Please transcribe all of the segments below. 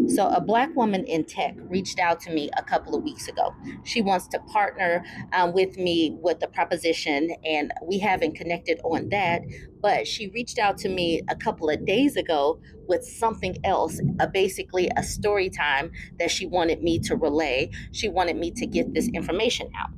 So, a Black woman in tech reached out to me a couple of weeks ago. She wants to partner with me with the proposition, and we haven't connected on that. But she reached out to me a couple of days ago with something else, basically a story time that she wanted me to relay. She wanted me to get this information out.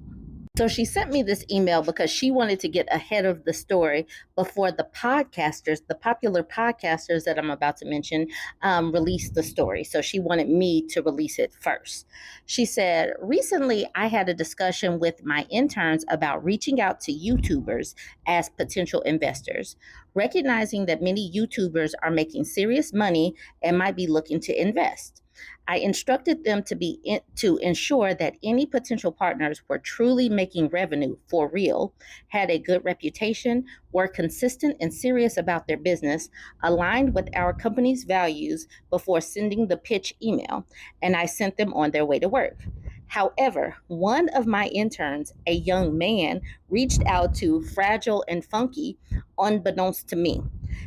So she sent me this email because she wanted to get ahead of the story before the podcasters, the popular podcasters that I'm about to mention, released the story. So she wanted me to release it first. She said, recently I had a discussion with my interns about reaching out to YouTubers as potential investors, recognizing that many YouTubers are making serious money and might be looking to invest. I instructed them to ensure that any potential partners were truly making revenue for real, had a good reputation, were consistent and serious about their business, aligned with our company's values before sending the pitch email, and I sent them on their way to work. However, one of my interns, a young man, reached out to Fragile and Funky unbeknownst to me.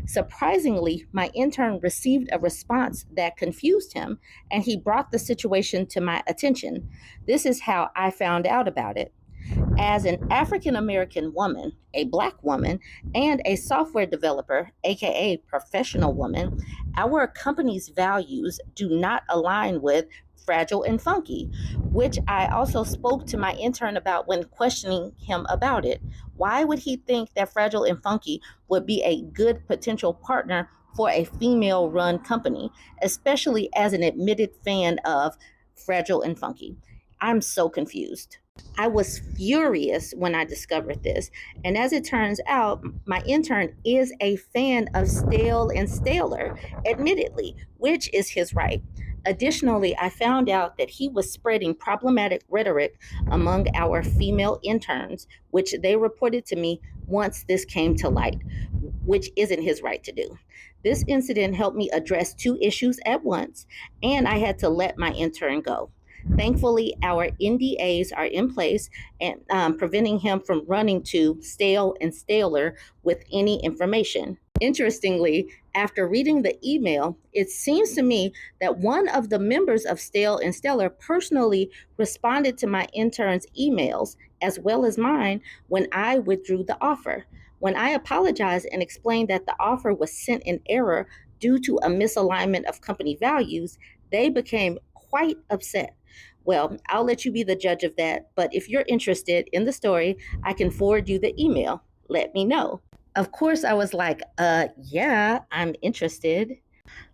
Surprisingly, my intern received a response that confused him, and he brought the situation to my attention. This is how I found out about it. As an African American woman, a Black woman, and a software developer, aka professional woman, our company's values do not align with Fragile and Funky, which I also spoke to my intern about when questioning him about it. Why would he think that Fragile and Funky would be a good potential partner for a female run company, especially as an admitted fan of Fragile and Funky? I'm so confused. I was furious when I discovered this. And as it turns out, my intern is a fan of Stale and Staler, admittedly, which is his right. Additionally, I found out that he was spreading problematic rhetoric among our female interns, which they reported to me once this came to light, which isn't his right to do. This incident helped me address two issues at once, and I had to let my intern go. Thankfully, our NDAs are in place and preventing him from running to Stale and Staler with any information. Interestingly, after reading the email, it seems to me that one of the members of Stale and Stellar personally responded to my intern's emails as well as mine when I withdrew the offer. When I apologized and explained that the offer was sent in error due to a misalignment of company values, they became quite upset. Well, I'll let you be the judge of that, but if you're interested in the story, I can forward you the email. Let me know. Of course, I was like, yeah, I'm interested.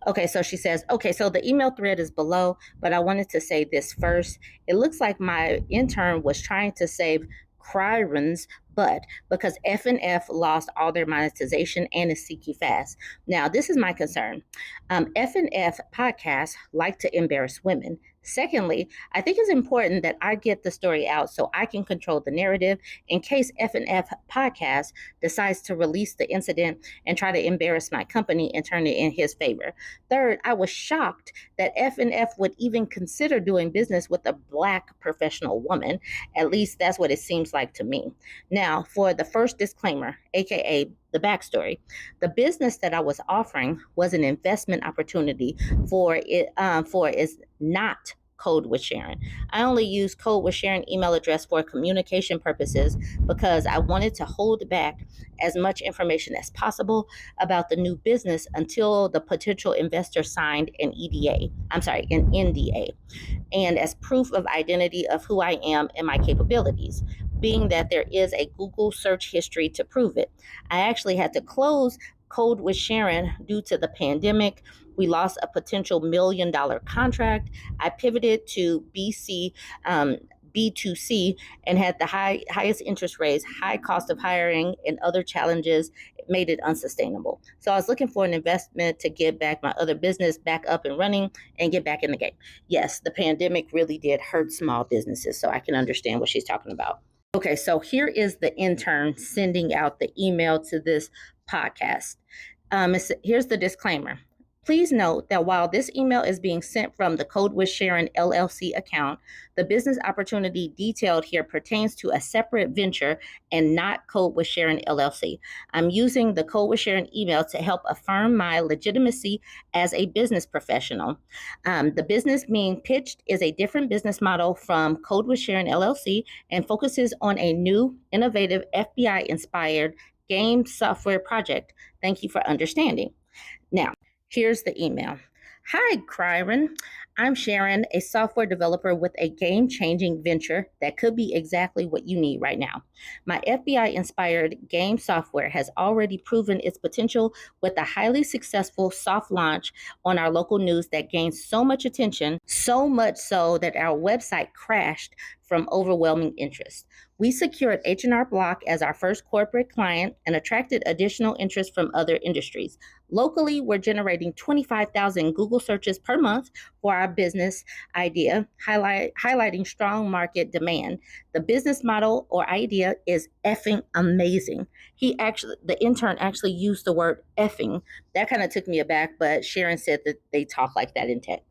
Okay, so she says, okay, so the email thread is below, but I wanted to say this first. It looks like my intern was trying to save Cryrons, but because F&F lost all their monetization and is seeking fast. Now, this is my concern. F&F podcasts like to embarrass women. Secondly, I think it's important that I get the story out so I can control the narrative in case F&F podcast decides to release the incident and try to embarrass my company and turn it in his favor. Third, I was shocked that F&F would even consider doing business with a Black professional woman. At least that's what it seems like to me. Now, for the first disclaimer, aka the backstory, the business that I was offering was an investment opportunity for is not Code with Sharon. I only use Code with Sharon email address for communication purposes because I wanted to hold back as much information as possible about the new business until the potential investor signed an NDA, and as proof of identity of who I am and my capabilities, being that there is a Google search history to prove it. I actually had to close Code with Sharon due to the pandemic. We lost a potential $1 million contract. I pivoted to B2C and had the highest interest rates, high cost of hiring, and other challenges. It made it unsustainable. So I was looking for an investment to get back my other business back up and running and get back in the game. Yes, the pandemic really did hurt small businesses, so I can understand what she's talking about. Okay, so here is the intern sending out the email to this podcast. Here's the disclaimer. Please note that while this email is being sent from the Code with Sharon LLC account, the business opportunity detailed here pertains to a separate venture and not Code with Sharon LLC. I'm using the Code with Sharon email to help affirm my legitimacy as a business professional. The business being pitched is a different business model from Code with Sharon LLC and focuses on a new, innovative FBI inspired game software project. Thank you for understanding. Now, here's the email. Hi, Kryron. I'm Sharon, a software developer with a game changing venture that could be exactly what you need right now. My FBI inspired game software has already proven its potential with a highly successful soft launch on our local news that gained so much attention, so much so that our website crashed from overwhelming interest. We secured H&R Block as our first corporate client and attracted additional interest from other industries. Locally, we're generating 25,000 Google searches per month for our business idea, highlighting strong market demand. The business model or idea is effing amazing. The intern actually used the word effing. That kind of took me aback, but Sharon said that they talk like that in tech.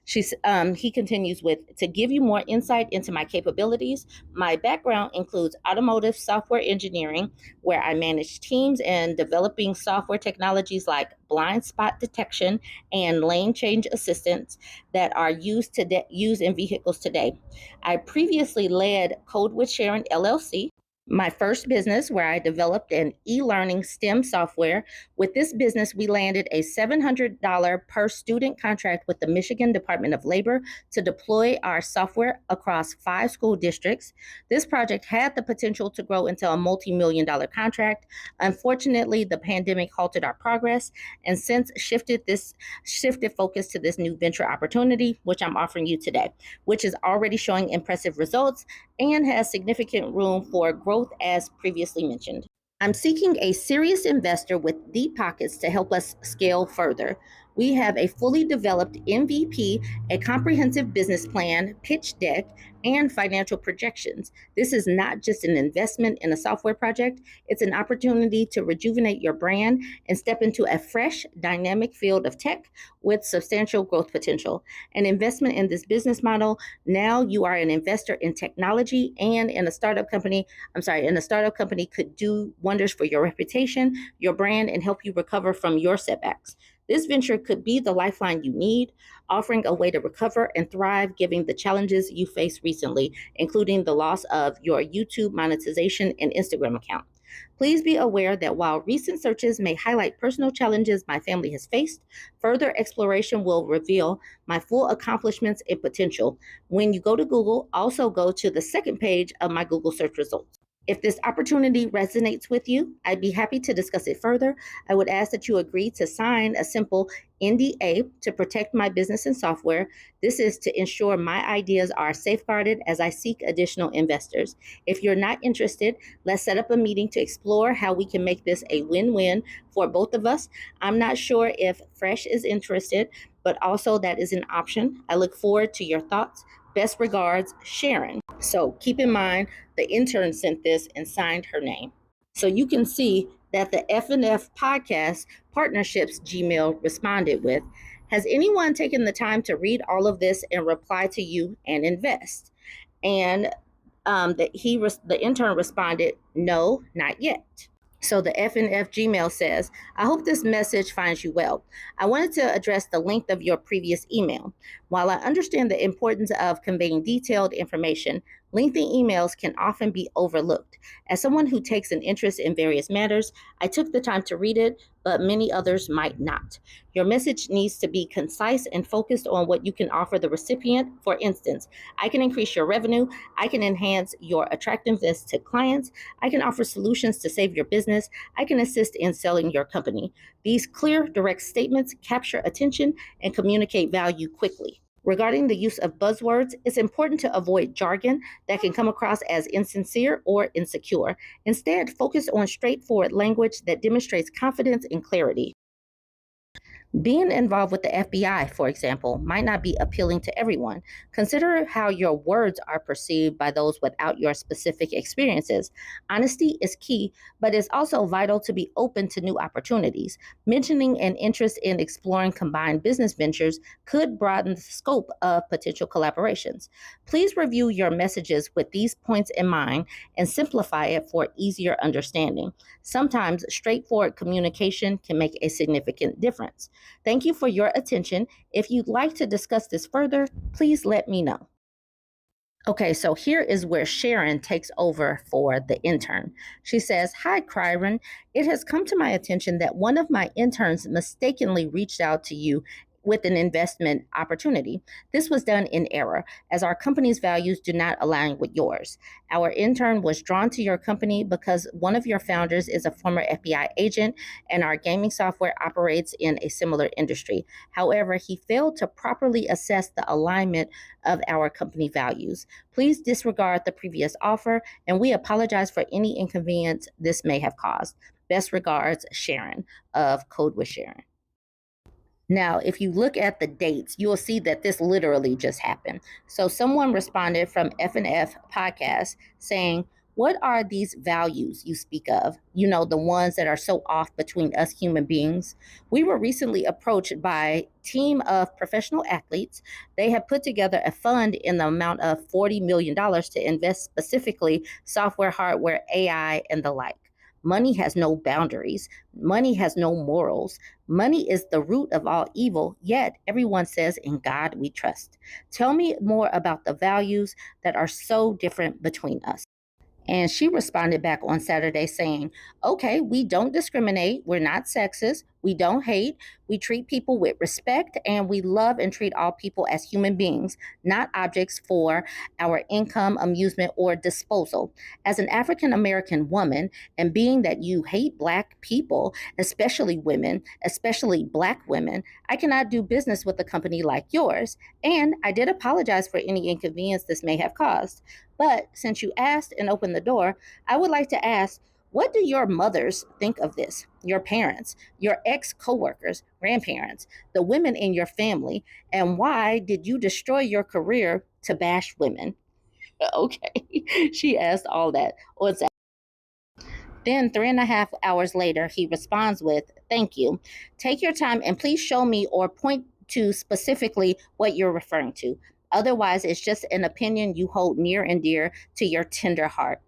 He continues with, to give you more insight into my capabilities, my background includes automotive software engineering, where I manage teams and developing software technologies like blind spot detection and lane change assistance that are used in vehicles today. I previously led Code with Sharon LLC, my first business where I developed an e-learning STEM software. With this business, we landed a $700 per student contract with the Michigan Department of Labor to deploy our software across 5 school districts. This project had the potential to grow into a multi-million-dollar contract. Unfortunately, the pandemic halted our progress and since shifted focus to this new venture opportunity, which I'm offering you today, which is already showing impressive results and has significant room for growth as previously mentioned. I'm seeking a serious investor with deep pockets to help us scale further. We have a fully developed MVP, a comprehensive business plan, pitch deck, and financial projections. This is not just an investment in a software project, it's an opportunity to rejuvenate your brand and step into a fresh, dynamic field of tech with substantial growth potential. An investment in this business model, now you are an investor in technology and in a startup company. A startup company could do wonders for your reputation, your brand, and help you recover from your setbacks. This venture could be the lifeline you need, offering a way to recover and thrive given the challenges you faced recently, including the loss of your YouTube monetization and Instagram account. Please be aware that while recent searches may highlight personal challenges my family has faced, further exploration will reveal my full accomplishments and potential. When you go to Google, also go to the second page of my Google search results. If this opportunity resonates with you, I'd be happy to discuss it further. I would ask that you agree to sign a simple NDA to protect my business and software. This is to ensure my ideas are safeguarded as I seek additional investors. If you're not interested, let's set up a meeting to explore how we can make this a win-win for both of us. I'm not sure if Fresh is interested, but also that is an option. I look forward to your thoughts. Best regards, Sharon. So keep in mind, the intern sent this and signed her name. So you can see that the F&F podcast partnerships Gmail responded with. Has anyone taken the time to read all of this and reply to you and invest? And the intern responded, no, not yet. So the FNF Gmail says, I hope this message finds you well. I wanted to address the length of your previous email. While I understand the importance of conveying detailed information, lengthy emails can often be overlooked. As someone who takes an interest in various matters, I took the time to read it, but many others might not. Your message needs to be concise and focused on what you can offer the recipient. For instance, I can increase your revenue, I can enhance your attractiveness to clients, I can offer solutions to save your business, I can assist in selling your company. These clear, direct statements capture attention and communicate value quickly. Regarding the use of buzzwords, it's important to avoid jargon that can come across as insincere or insecure. Instead, focus on straightforward language that demonstrates confidence and clarity. Being involved with the FBI, for example, might not be appealing to everyone. Consider how your words are perceived by those without your specific experiences. Honesty is key, but it's also vital to be open to new opportunities. Mentioning an interest in exploring combined business ventures could broaden the scope of potential collaborations. Please review your messages with these points in mind and simplify it for easier understanding. Sometimes straightforward communication can make a significant difference. Thank you for your attention. If you'd like to discuss this further, please let me know. Okay, so here is where Sharon takes over for the intern. She says, "Hi, Kyron. It has come to my attention that one of my interns mistakenly reached out to you with an investment opportunity. This was done in error, as our company's values do not align with yours. Our intern was drawn to your company because one of your founders is a former FBI agent, and our gaming software operates in a similar industry. However, he failed to properly assess the alignment of our company values. Please disregard the previous offer, and we apologize for any inconvenience this may have caused. Best regards, Sharon of Code with Sharon." Now, if you look at the dates, you will see that this literally just happened. So someone responded from F&F podcast saying, "What are these values you speak of? You know, the ones that are so off between us human beings. We were recently approached by a team of professional athletes. They have put together a fund in the amount of $40 million to invest specifically software, hardware, AI, and the like. Money has no boundaries. Money has no morals. Money is the root of all evil, yet everyone says, 'In God we trust.' Tell me more about the values that are so different between us." And she responded back on Saturday saying, "Okay, we don't discriminate. We're not sexist. We don't hate. We treat people with respect, and we love and treat all people as human beings, not objects for our income, amusement, or disposal. As an African American woman, and being that you hate Black people, especially women, especially Black women, I cannot do business with a company like yours. And I did apologize for any inconvenience this may have caused. But since you asked and opened the door, I would like to ask, what do your mothers think of this? Your parents, your ex coworkers, grandparents, the women in your family, and why did you destroy your career to bash women?" Okay, she asked all that on Saturday. Then, 3.5 hours later, he responds with, "Thank you. Take your time and please show me or point to specifically what you're referring to. Otherwise, it's just an opinion you hold near and dear to your tender heart.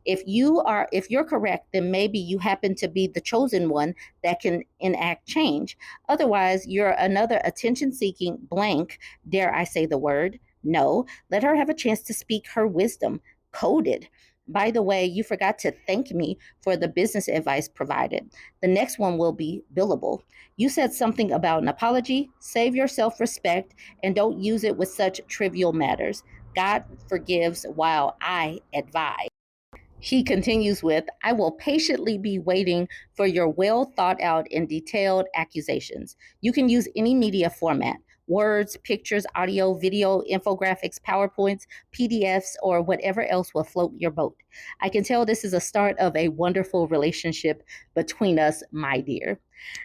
If you're correct, then maybe you happen to be the chosen one that can enact change. Otherwise, you're another attention seeking blank, dare I say the word. No, let her have a chance to speak her wisdom. Coded. By the way, you forgot to thank me for the business advice provided. The next one will be billable. You said something about an apology. Save your self respect and don't use it with such trivial matters. God forgives while I advise." He continues with, "I will patiently be waiting for your well thought out and detailed accusations. You can use any media format: words, pictures, audio, video, infographics, PowerPoints, PDFs, or whatever else will float your boat. I can tell this is a start of a wonderful relationship between us, my dear."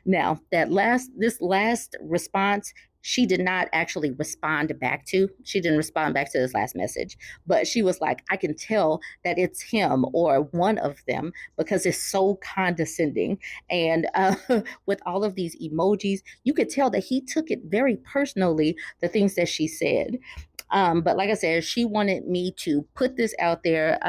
Now, this last response, she did not actually respond back to. She didn't respond back to this last message, but she was like, "I can tell that it's him or one of them because it's so condescending." And with all of these emojis, you could tell that he took it very personally, the things that she said. But like I said, she wanted me to put this out there,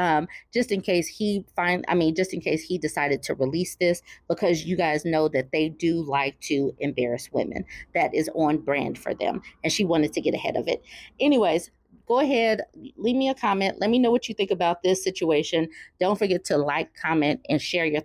just in case just in case he decided to release this, because you guys know that they do like to embarrass women. That is on brand for them. And she wanted to get ahead of it. Anyways, go ahead, leave me a comment. Let me know what you think about this situation. Don't forget to like, comment, and share your